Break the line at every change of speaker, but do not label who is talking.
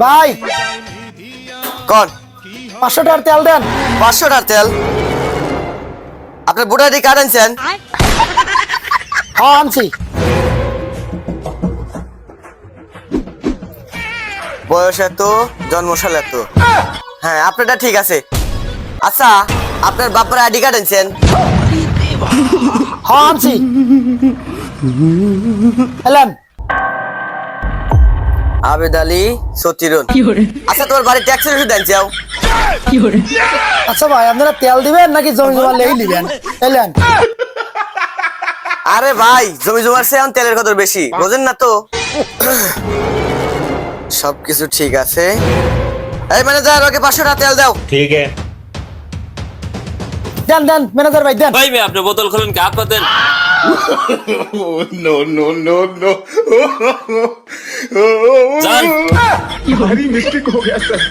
ভাই
কোন
500 টাকার তেল দেন।
500 টাকার তেল? আপনার ভোটার আইডি কার্ড আনছেন?
হ্যাঁ আনছি।
বয়স এত, জন্মসাল এত। হ্যাঁ, আপনারটা ঠিক আছে। আচ্ছা, আপনার বাবার আইডি কার্ড আনছেন?
হ্যাঁ আনছি। এলেন।
আবেদ আলী সতিরন। আচ্ছা, তোমার বাড়ি ট্যাক্সের ওষুধ আনছাও?
আচ্ছা ভাই, আপনারা তেল দিবেন নাকি জমি জমা লেই নিবেন? এলেন।
আরে ভাই, জমি জমার চেয়ে এখন তেলের কদর বেশি, বোঝেন না তো? সবকিছু ঠিক আছে। এই ম্যানেজার, ওকে 500 টাকা তেল দাও।
ठीक है
দেন দেন ম্যানেজার ভাই দেন।
भाई मैं अपने बोतल खोलन के हाथ पतेन
नो नो नो नो
जान
भारी मिस्टेक हो गया सर